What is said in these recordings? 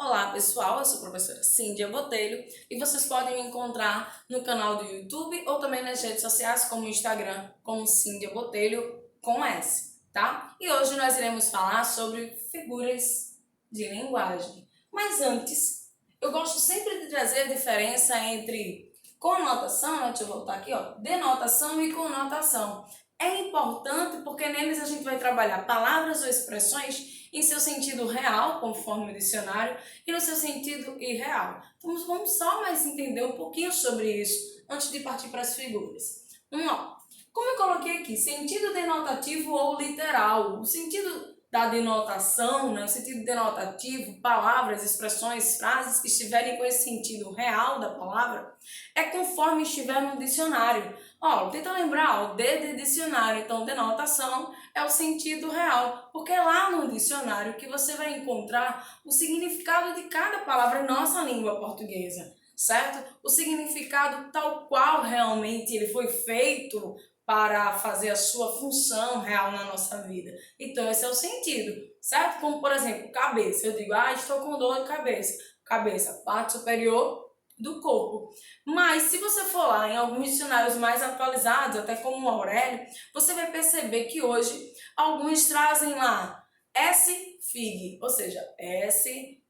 Olá pessoal, eu sou a professora Cíndia Botelho e vocês podem me encontrar no canal do YouTube ou também nas redes sociais como o Instagram, como Cíndia Botelho com S, tá? E hoje nós iremos falar sobre figuras de linguagem. Mas antes, eu gosto sempre de trazer a diferença entre conotação, deixa eu voltar aqui, ó, denotação e conotação. É importante porque neles a gente vai trabalhar palavras ou expressões em seu sentido real, conforme o dicionário, e no seu sentido irreal. Então vamos só mais entender um pouquinho sobre isso antes de partir para as figuras. Vamos lá. Como eu coloquei aqui, sentido denotativo ou literal. O sentido da denotação, né, o sentido denotativo, palavras, expressões, frases que estiverem com esse sentido real da palavra, é conforme estiver no dicionário. Ó, tenta lembrar, o D de dicionário, então denotação é o sentido real, porque é lá no dicionário que você vai encontrar o significado de cada palavra em nossa língua portuguesa, certo? O significado tal qual realmente ele foi feito para fazer a sua função real na nossa vida. Então esse é o sentido, certo? Como por exemplo, cabeça. Eu digo, estou com dor de cabeça. Cabeça, parte superior do corpo. Mas se você for lá em alguns dicionários mais atualizados, até como o Aurélio, você vai perceber que hoje alguns trazem lá S-FIG, ou seja, S.FIG,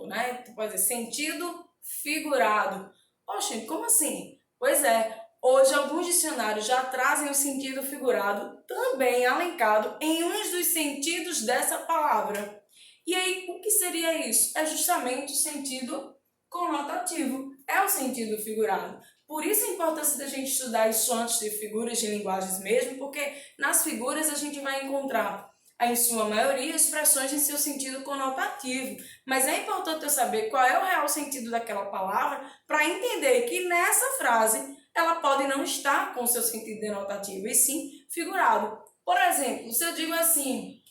né? Tu pode dizer sentido figurado. Poxa, como assim? Pois é, hoje alguns dicionários já trazem o sentido figurado também alencado em uns dos sentidos dessa palavra. E aí, o que seria isso? É justamente o sentido conotativo, é o sentido figurado. Por isso a importância da gente estudar isso antes de figuras de linguagens mesmo, porque nas figuras a gente vai encontrar, em sua maioria, expressões em seu sentido conotativo. Mas é importante eu saber qual é o real sentido daquela palavra para entender que nessa frase ela pode não estar com o seu sentido denotativo, e sim figurado. Por exemplo, se eu digo assim,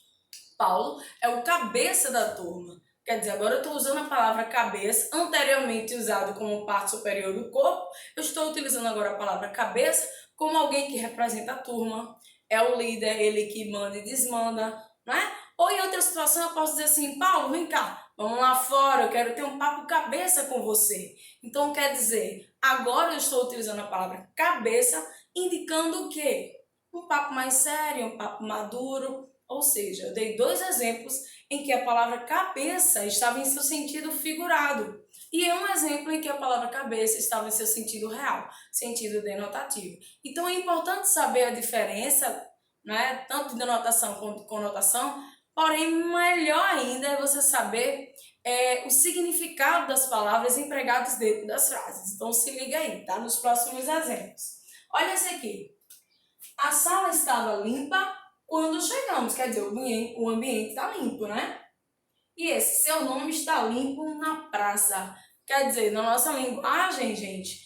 Paulo é o cabeça da turma. Quer dizer, agora eu estou usando a palavra cabeça, anteriormente usado como parte superior do corpo, eu estou utilizando agora a palavra cabeça como alguém que representa a turma, é o líder, ele que manda e desmanda, não é? Ou em outra situação eu posso dizer assim, Paulo, vem cá, vamos lá fora, eu quero ter um papo cabeça com você. Então quer dizer, agora eu estou utilizando a palavra cabeça, indicando o quê? Um papo mais sério, um papo maduro. Ou seja, eu dei dois exemplos em que a palavra cabeça estava em seu sentido figurado e um exemplo em que a palavra cabeça estava em seu sentido real, sentido denotativo. Então é importante saber a diferença, né, tanto de denotação quanto de conotação, porém melhor ainda é você saber o significado das palavras empregadas dentro das frases. Então se liga aí, tá? Nos próximos exemplos. Olha esse aqui. A sala estava limpa quando chegamos, quer dizer, o ambiente está limpo, né? E esse, seu nome está limpo na praça. Quer dizer, na nossa linguagem, gente,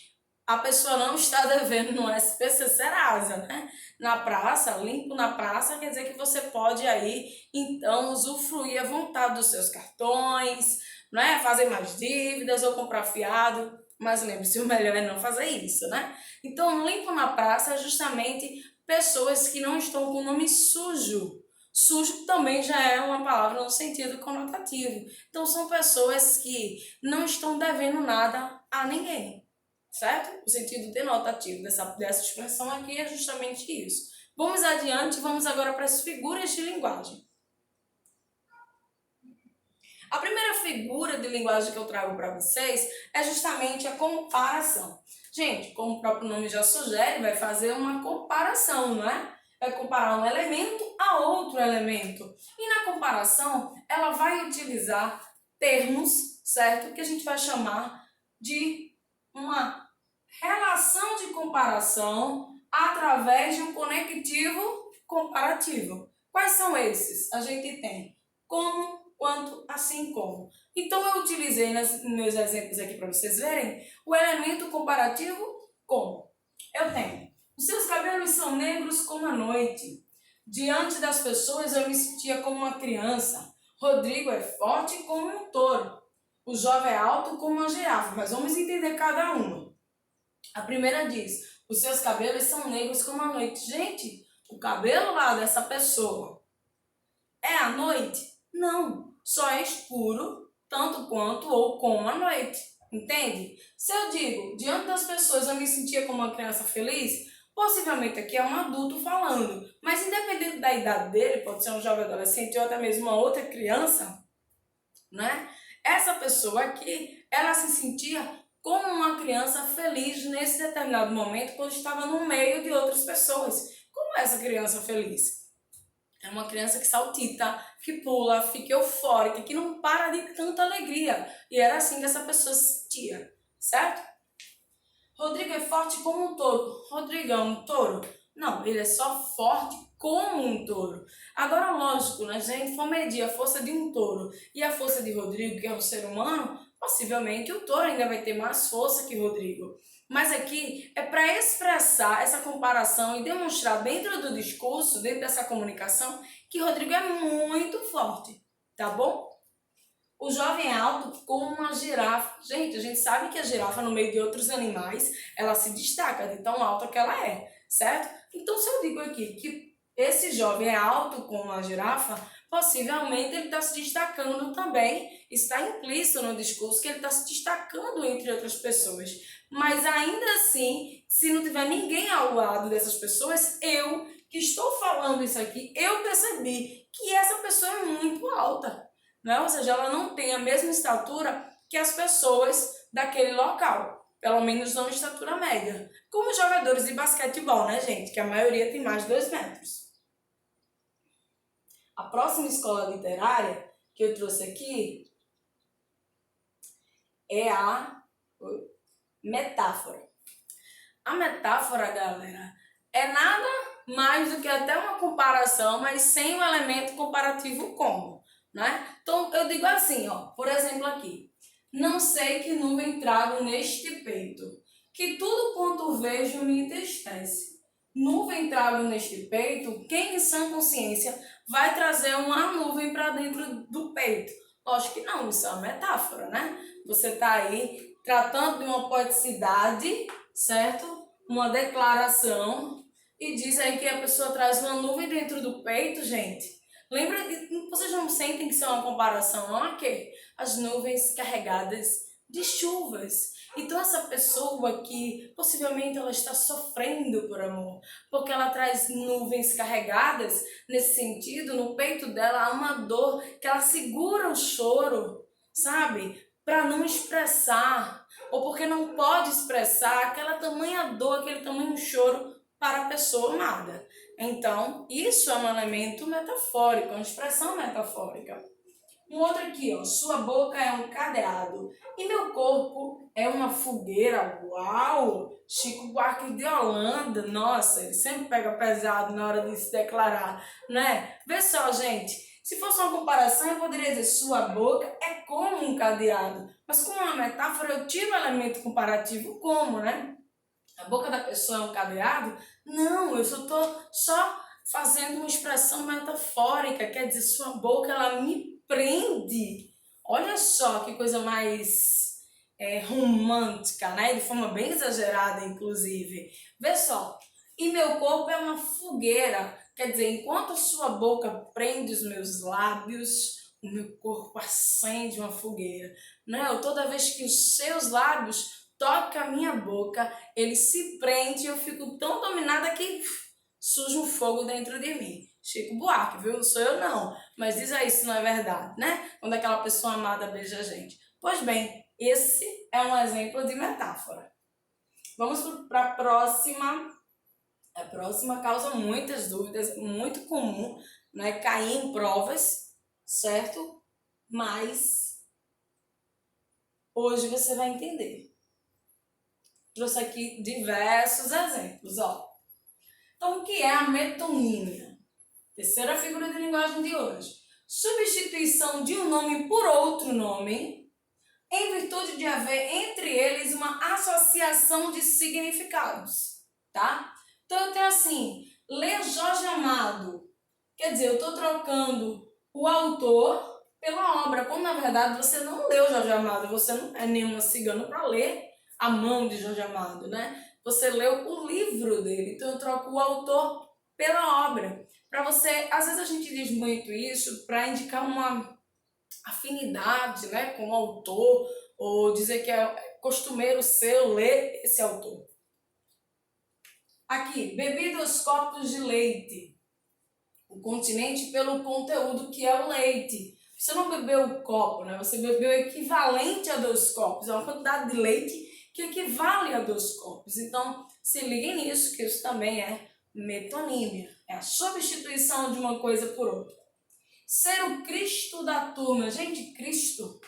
a pessoa não está devendo no SPC Serasa, né? Na praça, limpo na praça, quer dizer que você pode aí, então, usufruir à vontade dos seus cartões, né? Fazer mais dívidas ou comprar fiado. Mas lembre-se, o melhor é não fazer isso, né? Então, limpo na praça é justamente pessoas que não estão com o nome sujo. Sujo também já é uma palavra no sentido conotativo. Então, são pessoas que não estão devendo nada a ninguém, certo? O sentido denotativo dessa expressão aqui é justamente isso. Vamos adiante, vamos agora para as figuras de linguagem. A primeira figura de linguagem que eu trago para vocês é justamente a comparação. Gente, como o próprio nome já sugere, vai fazer uma comparação, não é? Vai comparar um elemento a outro elemento. E na comparação, ela vai utilizar termos, certo? Que a gente vai chamar de uma relação de comparação através de um conectivo comparativo. Quais são esses? A gente tem como, quanto, assim como. Então, eu utilizei nos meus exemplos aqui para vocês verem o elemento comparativo como. Eu tenho, os seus cabelos são negros como a noite. Diante das pessoas eu me sentia como uma criança. Rodrigo é forte como um touro. O jovem é alto como uma girafa. Mas vamos entender cada uma. A primeira diz, os seus cabelos são negros como a noite. Gente, o cabelo lá dessa pessoa é à noite? Não, só é escuro tanto quanto ou como a noite, entende? Se eu digo, diante das pessoas eu me sentia como uma criança feliz, possivelmente aqui é um adulto falando, mas independente da idade dele, pode ser um jovem adolescente ou até mesmo uma outra criança, né? Essa pessoa aqui, ela se sentia como uma criança feliz nesse determinado momento quando estava no meio de outras pessoas. Como é essa criança feliz? É uma criança que saltita, que pula, fica eufórica, que não para de tanta alegria. E era assim que essa pessoa se sentia, certo? Rodrigo é forte como um touro. Rodrigo é um touro? Não, ele é só forte como um touro. Agora, lógico, né, gente, for medir a força de um touro e a força de Rodrigo, que é um ser humano, possivelmente o touro ainda vai ter mais força que Rodrigo. Mas aqui é para expressar essa comparação e demonstrar dentro do discurso, dentro dessa comunicação, que Rodrigo é muito forte, tá bom? O jovem é alto como uma girafa. Gente, a gente sabe que a girafa, no meio de outros animais, ela se destaca de tão alta que ela é, certo? Então, se eu digo aqui que esse jovem é alto como uma girafa, possivelmente ele está se destacando também, está implícito no discurso que ele está se destacando entre outras pessoas. Mas ainda assim, se não tiver ninguém ao lado dessas pessoas, eu que estou falando isso aqui, eu percebi que essa pessoa é muito alta, né? Ou seja, ela não tem a mesma estatura que as pessoas daquele local, pelo menos não estatura média. Como os jogadores de basquetebol, né, gente? Que a maioria tem mais de 2 metros. A próxima escola literária que eu trouxe aqui é a metáfora. A metáfora, galera, é nada mais do que até uma comparação, mas sem um elemento comparativo como, né? Então, eu digo assim, ó, por exemplo aqui. Não sei que nuvem trago neste peito, que tudo quanto vejo me entristece. Nuvem trago neste peito, quem em sã consciência vai trazer uma nuvem para dentro do peito? Lógico que não, isso é uma metáfora, né? Você está aí tratando de uma poeticidade, certo? Uma declaração, e diz aí que a pessoa traz uma nuvem dentro do peito, gente. Lembra, vocês não sentem que isso é uma comparação, não é que as nuvens carregadas de chuvas. Então essa pessoa aqui, possivelmente ela está sofrendo por amor, porque ela traz nuvens carregadas, nesse sentido, no peito dela há uma dor que ela segura o choro, sabe? Para não expressar, ou porque não pode expressar aquela tamanha dor, aquele tamanho choro para a pessoa amada. Então, isso é um elemento metafórico, uma expressão metafórica. Um outro aqui, ó, sua boca é um cadeado e meu corpo é uma fogueira. Uau! Chico Buarque de Holanda, nossa, ele sempre pega pesado na hora de se declarar, né? Vê só, gente, se fosse uma comparação, eu poderia dizer sua boca é como um cadeado, mas como uma metáfora eu tiro o elemento comparativo como, né? A boca da pessoa é um cadeado? Não, eu só fazendo uma expressão metafórica, quer dizer, sua boca ela me prende. Olha só que coisa mais romântica, né? De forma bem exagerada, inclusive. Vê só. E meu corpo é uma fogueira. Quer dizer, enquanto sua boca prende os meus lábios, o meu corpo acende uma fogueira. Né? Toda vez que os seus lábios tocam a minha boca, ele se prende e eu fico tão dominada que surge um fogo dentro de mim. Chico Buarque, viu? Não sou eu não. Mas diz aí se não é verdade, né? Quando aquela pessoa amada beija a gente. Pois bem, esse é um exemplo de metáfora. Vamos para a próxima. A próxima causa muitas dúvidas, muito comum, né? Cair em provas, certo? Mas hoje você vai entender. Trouxe aqui diversos exemplos, ó. Então, o que é a metonímia? Terceira figura de linguagem de hoje. Substituição de um nome por outro nome, em virtude de haver entre eles uma associação de significados, tá? Então, eu tenho assim, ler Jorge Amado. Quer dizer, eu estou trocando o autor pela obra, quando na verdade você não leu Jorge Amado, você não é nenhuma cigana para ler a mão de Jorge Amado, né? Você leu o livro dele, então eu troco o autor pela obra. Para você, às vezes a gente diz muito isso para indicar uma afinidade, né, com o autor, ou dizer que é costumeiro seu ler esse autor. Aqui, bebi 2 copos de leite. O continente pelo conteúdo que é o leite. Você não bebeu o copo, né? Você bebeu o equivalente a 2 copos. É uma quantidade de leite que equivale a 2 copos. Então, se liguem nisso, que isso também é metonímia. É a substituição de uma coisa por outra. Ser o Cristo da turma. Gente, Cristo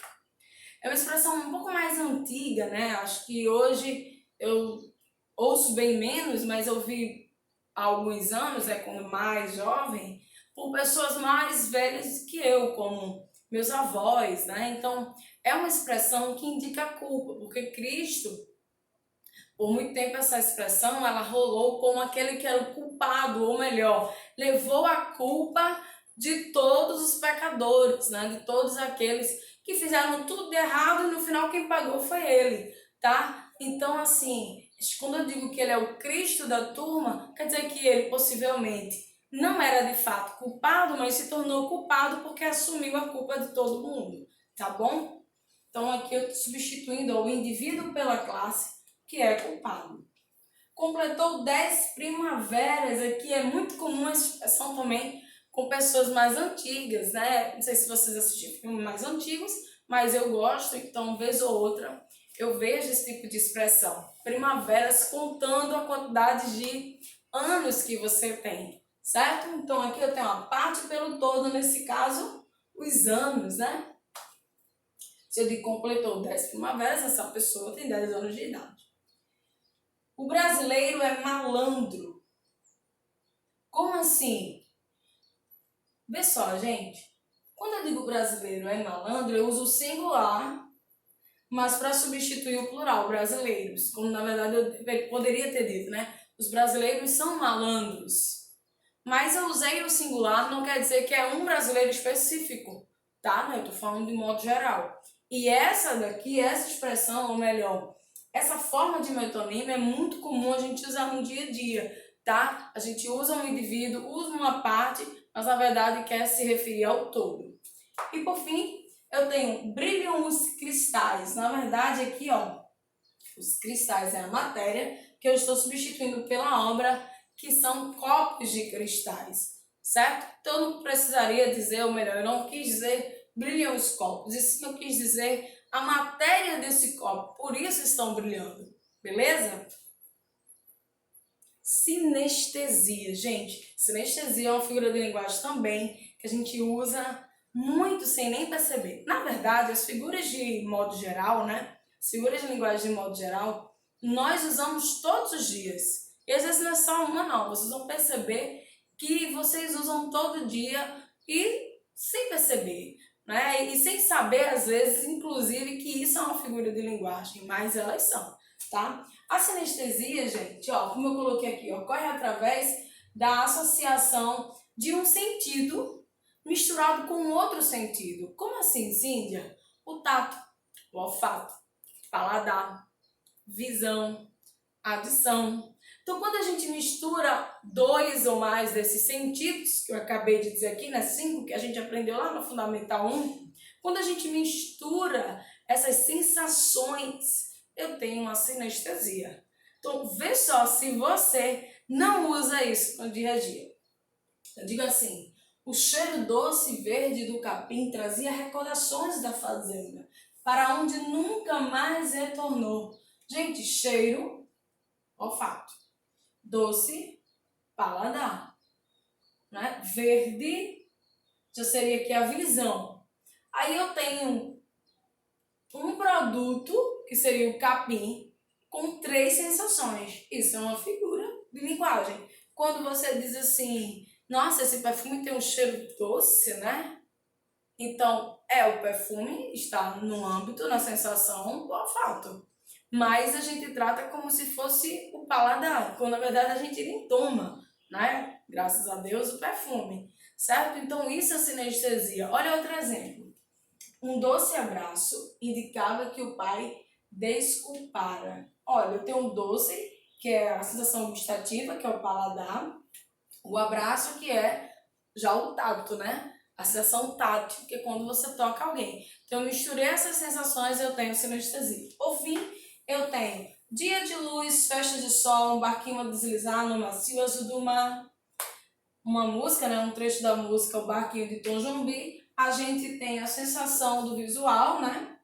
é uma expressão um pouco mais antiga, né? Acho que hoje eu ouço bem menos, mas eu vi há alguns anos, quando mais jovem, por pessoas mais velhas que eu, como meus avós, né? Então, é uma expressão que indica a culpa, porque Cristo, por muito tempo essa expressão, ela rolou como aquele que era o culpado, ou melhor, levou a culpa de todos os pecadores, né? De todos aqueles que fizeram tudo de errado e no final quem pagou foi ele, tá? Então, assim, quando eu digo que ele é o Cristo da turma, quer dizer que ele possivelmente não era de fato culpado, mas se tornou culpado porque assumiu a culpa de todo mundo, tá bom? Então aqui eu estou substituindo o indivíduo pela classe, que é culpado. Completou 10 primaveras, aqui é muito comum essa expressão também com pessoas mais antigas, né? Não sei se vocês assistiram filmes mais antigos, mas eu gosto, então vez ou outra eu vejo esse tipo de expressão. Primaveras contando a quantidade de anos que você tem, certo? Então aqui eu tenho uma parte pelo todo, nesse caso, os anos, né? Se eu digo completou 10 primaveras, essa pessoa tem 10 anos de idade. O brasileiro é malandro. Como assim? Vê só, gente. Quando eu digo brasileiro é malandro, eu uso o singular, mas para substituir o plural, brasileiros. Como na verdade eu poderia ter dito, né? Os brasileiros são malandros. Mas eu usei o singular, não quer dizer que é um brasileiro específico, tá? Eu tô falando de modo geral. E essa daqui, essa expressão, ou melhor, essa forma de metonímia é muito comum a gente usar no dia a dia, tá? A gente usa um indivíduo, usa uma parte, mas na verdade quer se referir ao todo. E por fim, eu tenho brilham os cristais. Na verdade aqui, ó, os cristais é a matéria que eu estou substituindo pela obra, que são copos de cristais, certo? Então eu não precisaria dizer, ou melhor, eu não quis dizer brilham os copos, e sim eu quis dizer a matéria desse copo, por isso estão brilhando, beleza? Sinestesia, gente. Sinestesia é uma figura de linguagem também que a gente usa muito sem nem perceber. Na verdade, as figuras de modo geral, né? As figuras de linguagem de modo geral, nós usamos todos os dias. E às vezes não é só uma, não. Vocês vão perceber que vocês usam todo dia e sem perceber, né? E sem saber, às vezes, inclusive, que isso é uma figura de linguagem, mas elas são, tá? A sinestesia, gente, ó, como eu coloquei aqui, ocorre através da associação de um sentido misturado com outro sentido. Como assim, Cíndia? O tato, o olfato, paladar, visão, adição. Então, quando a gente mistura 2 ou mais desses sentidos, que eu acabei de dizer aqui, né, 5 que a gente aprendeu lá no Fundamental 1, quando a gente mistura essas sensações, eu tenho uma sinestesia. Então, vê só se você não usa isso no dia a dia. Eu digo assim, o cheiro doce e verde do capim trazia recordações da fazenda, para onde nunca mais retornou. Gente, cheiro, olfato. Doce, paladar. Né? Verde, já seria aqui a visão. Aí eu tenho um produto, que seria o capim, com 3 sensações. Isso é uma figura de linguagem. Quando você diz assim, nossa, esse perfume tem um cheiro doce, né? Então, o perfume está no âmbito, na sensação do olfato. Mas a gente trata como se fosse o paladar, quando na verdade a gente nem toma, né? Graças a Deus, o perfume, certo? Então, isso é sinestesia. Olha outro exemplo. Um doce abraço indicava que o pai desculpara. Olha, eu tenho um doce, que é a sensação gustativa, que é o paladar. O abraço, que é já o tato, né? A sensação tátil, que é quando você toca alguém. Então, eu misturei essas sensações e eu tenho sinestesia. Por fim, eu tenho dia de luz, festa de sol, um barquinho a deslizar no macio azul do mar. Uma música, né? Um trecho da música, o barquinho de Tom Jobim. A gente tem a sensação do visual, né?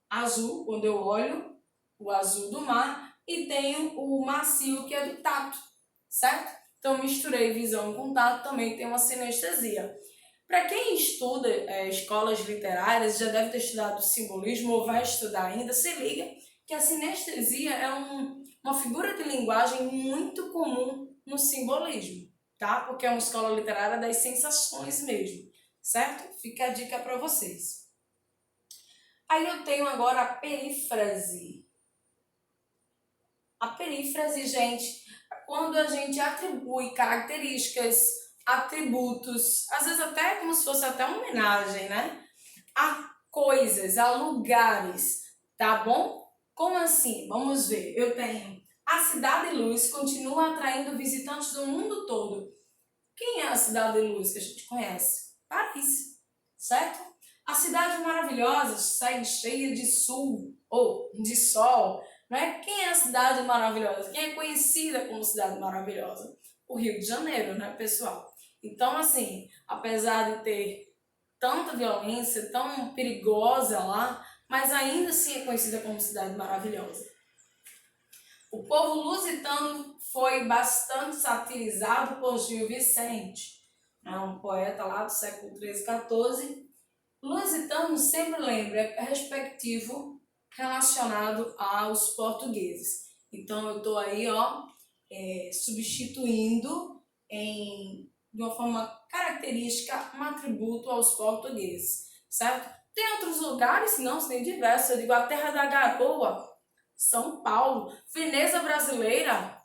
Azul, quando eu olho o azul do mar. E tenho o macio, que é do tato, certo? Então, misturei visão com tato, também tem uma sinestesia. Para quem estuda escolas literárias, já deve ter estudado simbolismo ou vai estudar ainda, se liga que a sinestesia é uma figura de linguagem muito comum no simbolismo, tá? Porque é uma escola literária das sensações mesmo, certo? Fica a dica para vocês. Aí eu tenho agora a perífrase. A perífrase, gente, é quando a gente atribui características, atributos, às vezes até como se fosse até uma homenagem, né? A coisas, a lugares, tá bom? Como assim? Vamos ver. Eu tenho a Cidade Luz continua atraindo visitantes do mundo todo. Quem é a Cidade Luz que a gente conhece? Paris, certo? A Cidade Maravilhosa segue cheia de sul ou de sol, né? Quem é a Cidade Maravilhosa? Quem é conhecida como Cidade Maravilhosa? O Rio de Janeiro, né, pessoal? Então, assim, apesar de ter tanta violência, tão perigosa lá, mas ainda assim é conhecida como Cidade Maravilhosa. O povo lusitano foi bastante satirizado por Gil Vicente, um poeta lá do século XIII, XIV. Lusitano sempre lembra, é respectivo, relacionado aos portugueses. Então eu estou aí, substituindo de uma forma característica um atributo aos portugueses, certo? Tem outros lugares? Não, tem diversos. Eu digo a Terra da Garoa, São Paulo, Veneza Brasileira,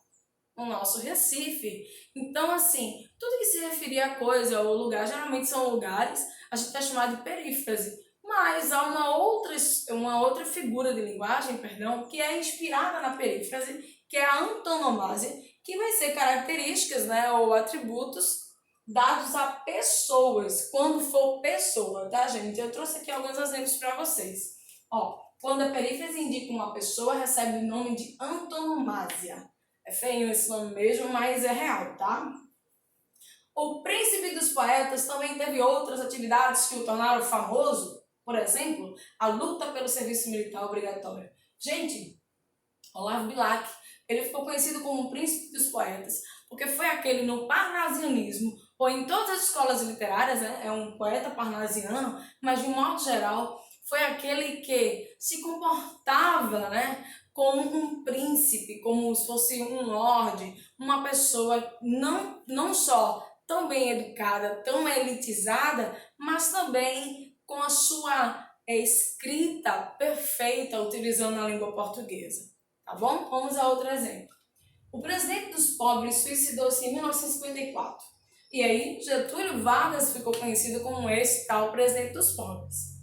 o nosso Recife. Então, assim, tudo que se referir a coisa ou lugar, geralmente são lugares, a gente vai chamar de perífrase. Mas há uma outra figura de linguagem, perdão, que é inspirada na perífrase, que é a antonomásia, que vai ser características, né, ou atributos dados a pessoas, quando for pessoa, tá, gente? Eu trouxe aqui alguns exemplos para vocês. Quando a perífrase indica uma pessoa, recebe o nome de antonomásia. É feio esse nome mesmo, mas é real, tá? O Príncipe dos Poetas também teve outras atividades que o tornaram famoso. Por exemplo, a luta pelo serviço militar obrigatório. Gente, Olavo Bilac, ele ficou conhecido como o Príncipe dos Poetas, porque foi aquele no parnasianismo, ou em todas as escolas literárias, né? É um poeta parnasiano, mas de um modo geral, foi aquele que se comportava, né, como um príncipe, como se fosse um lorde, uma pessoa não só tão bem educada, tão elitizada, mas também com a sua escrita perfeita, utilizando a língua portuguesa. Tá bom? Vamos a outro exemplo. O presidente dos pobres suicidou-se em 1954. E aí, Getúlio Vargas ficou conhecido como esse tal presidente dos pobres.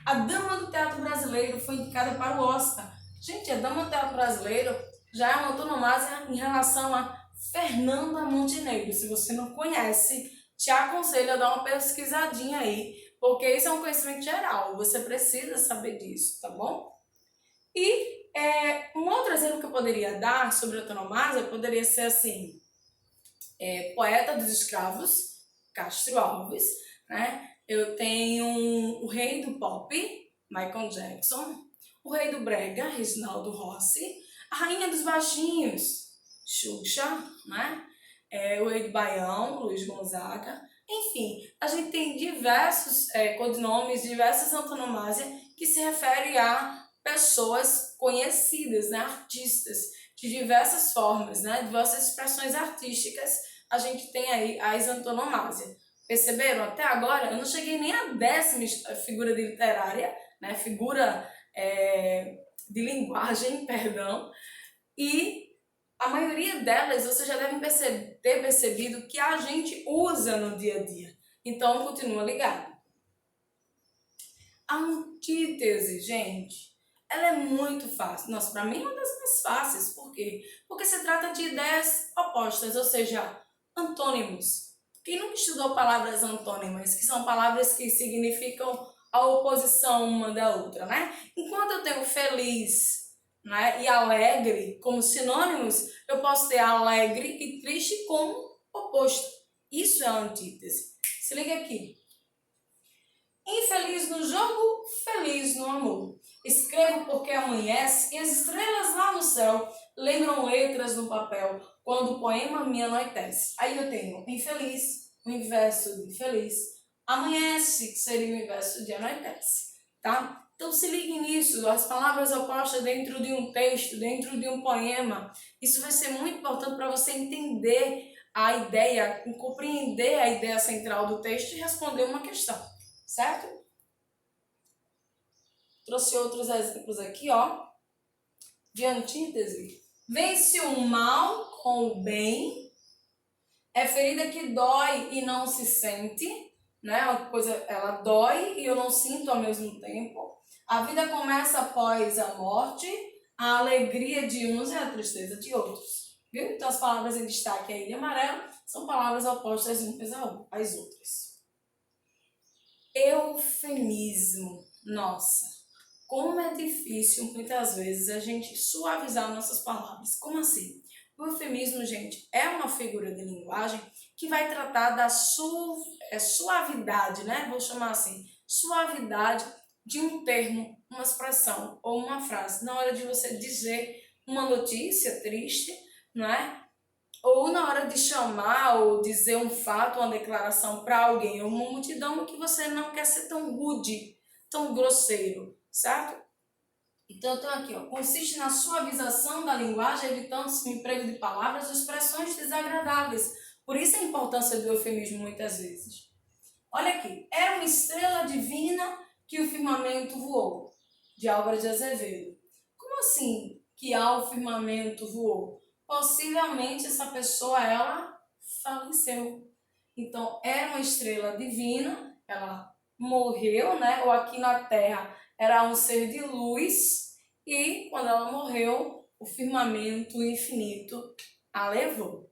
A dama do teatro brasileiro foi indicada para o Oscar. Gente, a dama do teatro brasileiro já é uma antonomásia em relação a Fernanda Montenegro. Se você não conhece, te aconselho a dar uma pesquisadinha aí, porque isso é um conhecimento geral, você precisa saber disso, tá bom? E um outro exemplo que eu poderia dar sobre a antonomásia poderia ser assim, poeta dos escravos, Castro Alves, né? Eu tenho o rei do pop, Michael Jackson, o rei do brega, Reginaldo Rossi, a rainha dos baixinhos, Xuxa, né? O rei do baião, Luiz Gonzaga. Enfim, a gente tem diversos codinomes, diversas antonomásias que se referem a pessoas conhecidas, né? Artistas, de diversas formas, né? Diversas expressões artísticas, a gente tem aí as antonomásias. Perceberam? Até agora eu não cheguei nem à 10ª figura literária, né? Figura de linguagem, perdão, e a maioria delas você já deve ter percebido que a gente usa no dia a dia. Então, continua ligado. A antítese, gente, ela é muito fácil. Nossa, para mim é uma das mais fáceis. Por quê? Porque se trata de ideias opostas, ou seja, Antônimos. Quem nunca estudou palavras antônimas, que são palavras que significam a oposição uma da outra, né? Enquanto eu tenho feliz, né, e alegre como sinônimos, eu posso ter alegre e triste como oposto. Isso é a antítese. Se liga aqui. Infeliz no jogo, feliz no amor. Escrevo porque amanhece e as estrelas lá no céu lembram letras no papel quando o poema me anoitece. Aí eu tenho infeliz, o inverso de feliz. Amanhece, que seria o inverso de anoitece, tá? Então se ligue nisso, as palavras opostas dentro de um texto, dentro de um poema. Isso vai ser muito importante para você entender a ideia, compreender a ideia central do texto e responder uma questão, certo? Trouxe outros exemplos aqui, ó, de antítese. Vence o mal com o bem, é ferida que dói e não se sente, né? Uma coisa, ela dói e eu não sinto ao mesmo tempo. A vida começa após a morte, a alegria de uns e a tristeza de outros. Viu? Então as palavras em destaque aí de amarelo são palavras opostas umas às outras. Eufemismo. Nossa, como é difícil, muitas vezes, a gente suavizar nossas palavras. Como assim? O eufemismo, gente, é uma figura de linguagem que vai tratar da suavidade, né? Vou chamar assim, suavidade de um termo, uma expressão ou uma frase. Na hora de você dizer uma notícia triste, não é? Ou na hora de chamar ou dizer um fato, uma declaração para alguém ou uma multidão que você não quer ser tão rude, tão grosseiro, certo? Então, eu tenho aqui, ó, consiste na suavização da linguagem, evitando-se o emprego de palavras ou expressões desagradáveis. Por isso a importância do eufemismo muitas vezes. Olha aqui, era uma estrela divina que o firmamento voou, de Álvares de Azevedo. Como assim que ao firmamento voou? Possivelmente essa pessoa, ela faleceu. Então, era uma estrela divina, ela morreu, né? Ou aqui na Terra era um ser de luz e quando ela morreu, o firmamento infinito a levou.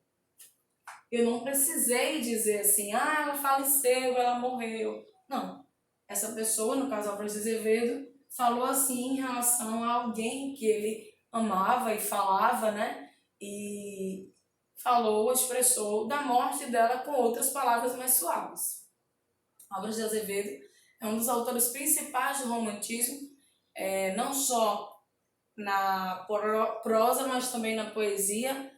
Eu não precisei dizer assim, ah, ela faleceu, ela morreu. Não. Essa pessoa, no caso Álvares de Azevedo, falou assim em relação a alguém que ele amava e falava, né? E falou, expressou da morte dela com outras palavras mais suaves. Álvares de Azevedo é um dos autores principais do romantismo, não só na prosa, mas também na poesia,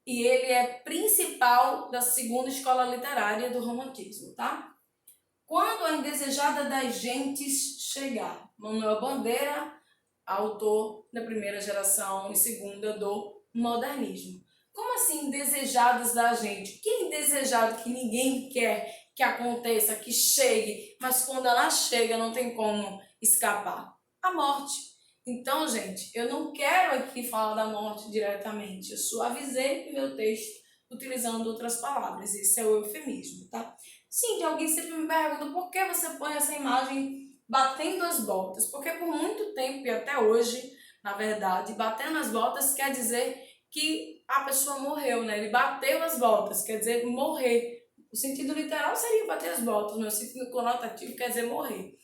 e ele é principal da segunda escola literária do romantismo, tá? Quando a indesejada das gentes chegar, Manuel Bandeira, autor da primeira geração e segunda do modernismo. Como assim indesejadas da gente? Que é indesejado que ninguém quer que aconteça, que chegue, mas quando ela chega não tem como escapar? A morte. Então, gente, eu não quero aqui falar da morte diretamente. Eu suavizei o meu texto utilizando outras palavras. Isso é o eufemismo, tá? Sim, de alguém sempre me pergunta por que você põe essa imagem batendo as botas, porque por muito tempo e até hoje, na verdade, batendo as botas quer dizer que a pessoa morreu, né? Ele bateu as botas, quer dizer morrer. O sentido literal seria bater as botas, mas o sentido conotativo quer dizer morrer.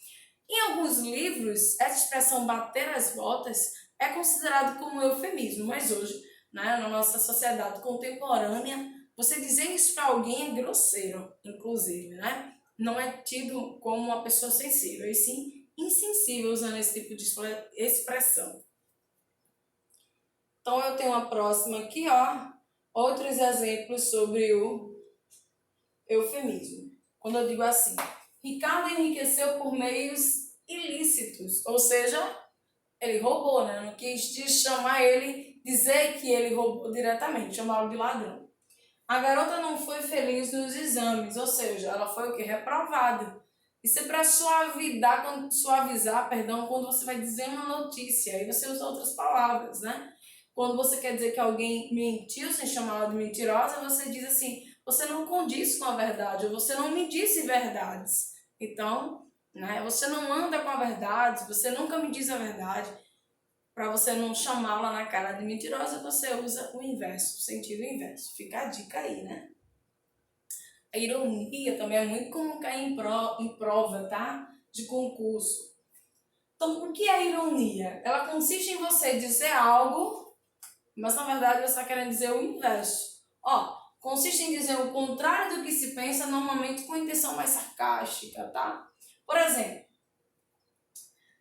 Em alguns livros, essa expressão bater as botas é considerado como um eufemismo, mas hoje, né, na nossa sociedade contemporânea, você dizer isso para alguém é grosseiro, inclusive, né? Não é tido como uma pessoa sensível, e sim insensível usando esse tipo de expressão. Então eu tenho uma próxima aqui, ó, outros exemplos sobre o eufemismo. Quando eu digo assim, Ricardo enriqueceu por meios ilícitos, ou seja, ele roubou, né? Não quis chamar ele, dizer que ele roubou diretamente, chamá-lo de ladrão. A garota não foi feliz nos exames, ou seja, ela foi o que? Reprovada. Isso é para suavizar, quando você vai dizer uma notícia, aí você usa outras palavras, né? Quando você quer dizer que alguém mentiu sem chamá-la de mentirosa, você diz assim, você não condiz com a verdade, ou você não me disse verdades. Então, né, você não anda com a verdade, você nunca me diz a verdade. Para você não chamá-la na cara de mentirosa, você usa o inverso, o sentido inverso. Fica a dica aí, né? A ironia também é muito comum cair em prova, tá? De concurso. Então, o que é ironia? Ela consiste em você dizer algo, mas na verdade você está querendo dizer o inverso. Ó, consiste em dizer o contrário do que se pensa, normalmente com intenção mais sarcástica, tá? Por exemplo,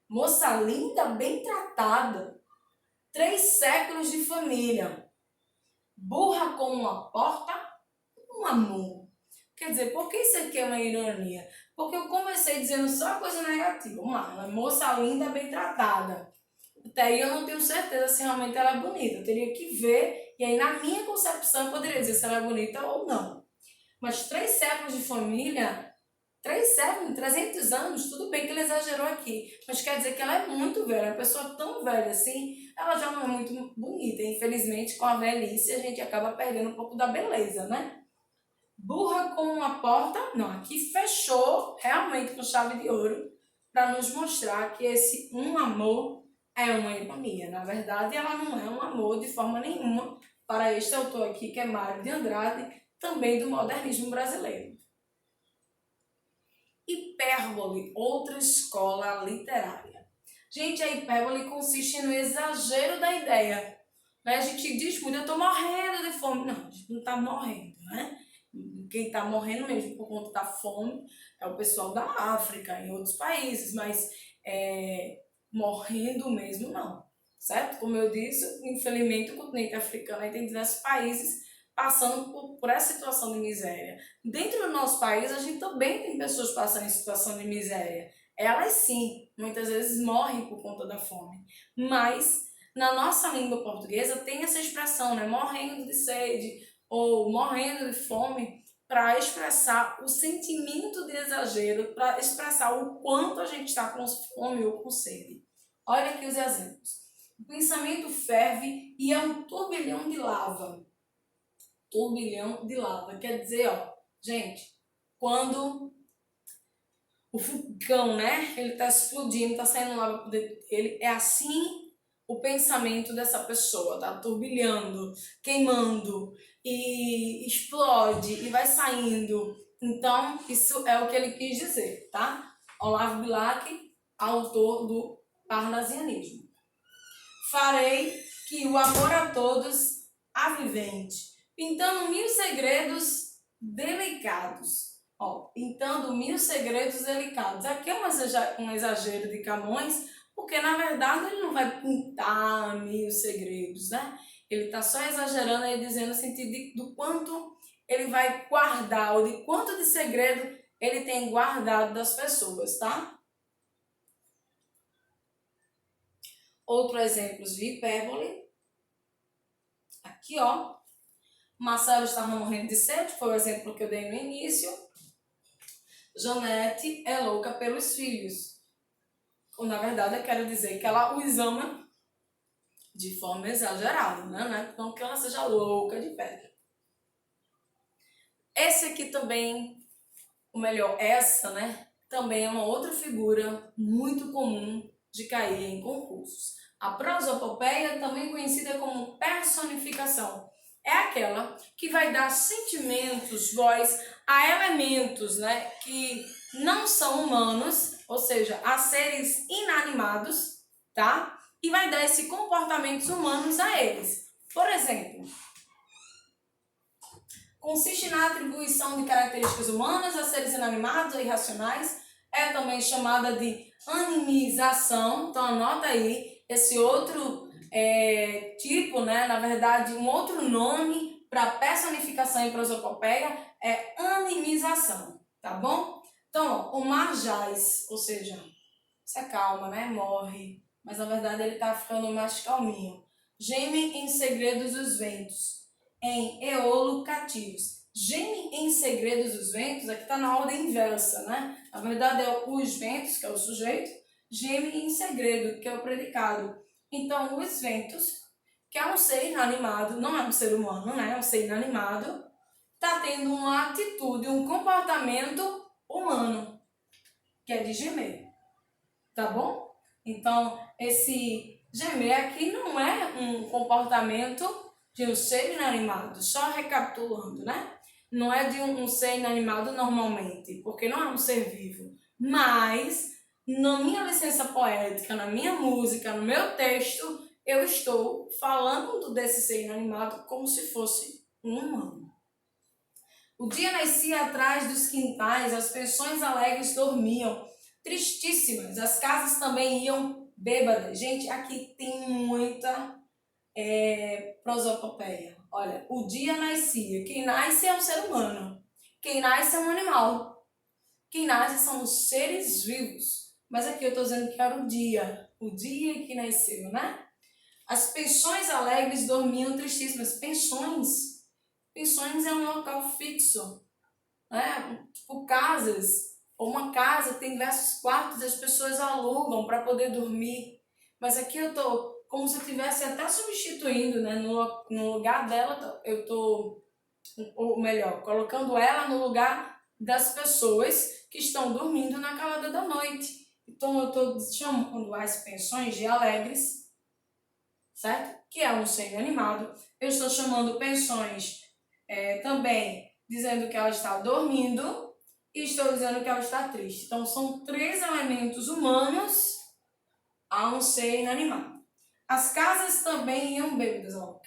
moça linda, bem tratada, 3 séculos de família, burra como uma porta, um amor. Quer dizer, por que isso aqui é uma ironia? Porque eu comecei dizendo só coisa negativa. Uma moça linda, bem tratada. Até aí eu não tenho certeza se realmente ela é bonita. Eu teria que ver, e aí na minha concepção eu poderia dizer se ela é bonita ou não. Mas 3 séculos de família, 3 séculos, 300 anos, tudo bem que ele exagerou aqui. Mas quer dizer que ela é muito velha. Uma pessoa tão velha assim, ela já não é muito bonita. Infelizmente, com a velhice, a gente acaba perdendo um pouco da beleza, né? Burra como uma porta, não, aqui fechou realmente com chave de ouro para nos mostrar que esse um amor é uma ironia. Na verdade, ela não é um amor de forma nenhuma para este autor aqui, que é Mário de Andrade, também do modernismo brasileiro. Hipérbole, outra escola literária. Gente, a hipérbole consiste no exagero da ideia. Né? A gente diz muito, eu estou morrendo de fome. Não, a gente não está morrendo, né? Quem está morrendo mesmo por conta da fome é o pessoal da África, em outros países, mas morrendo mesmo não, certo? Como eu disse, infelizmente o continente africano tem diversos países passando por essa situação de miséria. Dentro do nosso país, a gente também tem pessoas passando em situação de miséria. Elas sim, muitas vezes morrem por conta da fome, mas na nossa língua portuguesa tem essa expressão, né? Morrendo de sede, ou morrendo de fome, para expressar o sentimento de exagero, para expressar o quanto a gente está com fome ou com sede. Olha aqui os exemplos. O pensamento ferve e é um turbilhão de lava. Turbilhão de lava. Quer dizer, ó, gente, quando o vulcão, né, ele está explodindo, está saindo lava por dentro dele, é assim o pensamento dessa pessoa, tá turbilhando, queimando e explode e vai saindo. Então, isso é o que ele quis dizer, tá? Olavo Bilac, autor do Parnasianismo. Farei que o amor a todos avivente, pintando 1000 segredos delicados. Ó, pintando 1000 segredos delicados. Aqui é um exagero de Camões, porque na verdade ele não vai pintar 1000 segredos, né? Ele está só exagerando aí, dizendo no sentido do quanto ele vai guardar, ou de quanto de segredo ele tem guardado das pessoas, tá? Outro exemplo de hipérbole. Aqui, ó. Marcelo estava morrendo de sede, foi o exemplo que eu dei no início. Janete é louca pelos filhos. Ou, na verdade, eu quero dizer que ela os ama de forma exagerada, né? Não que ela seja louca de pedra. Esse aqui também, ou melhor, essa, né? Também é uma outra figura muito comum de cair em concursos. A prosopopeia, também conhecida como personificação, é aquela que vai dar sentimentos, voz a elementos, né, que não são humanos, ou seja, a seres inanimados, tá? E vai dar esses comportamentos humanos a eles. Por exemplo, consiste na atribuição de características humanas a seres inanimados ou irracionais, é também chamada de animização. Então anota aí esse outro tipo, né? Na verdade, um outro nome para personificação e prosopopeia é animização, tá bom? Então, ó, o mar jaz, ou seja, se acalma, né? Morre, mas na verdade ele tá ficando mais calminho. Gemem em segredos os ventos, em eolo cativos. Geme em segredos os ventos, aqui está na ordem inversa, né? Na verdade é os ventos, que é o sujeito, geme em segredo, que é o predicado. Então, os ventos, que é um ser inanimado, não é um ser humano, né? É um ser inanimado, está tendo uma atitude, um comportamento humano, que é de gemer, tá bom? Então, esse gemer aqui não é um comportamento de um ser inanimado, só recapitulando, né? não é de um ser inanimado normalmente, porque não é um ser vivo, mas na minha licença poética, na minha música, no meu texto, eu estou falando desse ser inanimado como se fosse um humano. O dia nascia atrás dos quintais, as pensões alegres dormiam, tristíssimas, as casas também iam bêbadas. Gente, aqui tem muita prosopopeia. Olha, o dia nascia. Quem nasce é um ser humano. Quem nasce é um animal. Quem nasce são os seres vivos. Mas aqui eu estou dizendo que era o dia que nasceu, né? As pensões alegres dormiam tristíssimas. Pensões é um local fixo, né? Tipo casas. Ou uma casa tem diversos quartos, as pessoas alugam para poder dormir. Mas aqui eu tô como se eu estivesse até substituindo, né? No lugar dela, eu tô, ou melhor, colocando ela no lugar das pessoas que estão dormindo na calada da noite. Então eu estou chamando as pensões de alegres, certo? Que é um ser animado. Eu estou chamando pensões também dizendo que ela está dormindo e estou dizendo que ela está triste. Então são três elementos humanos a um ser inanimado. As casas também iam bêbadas, ó.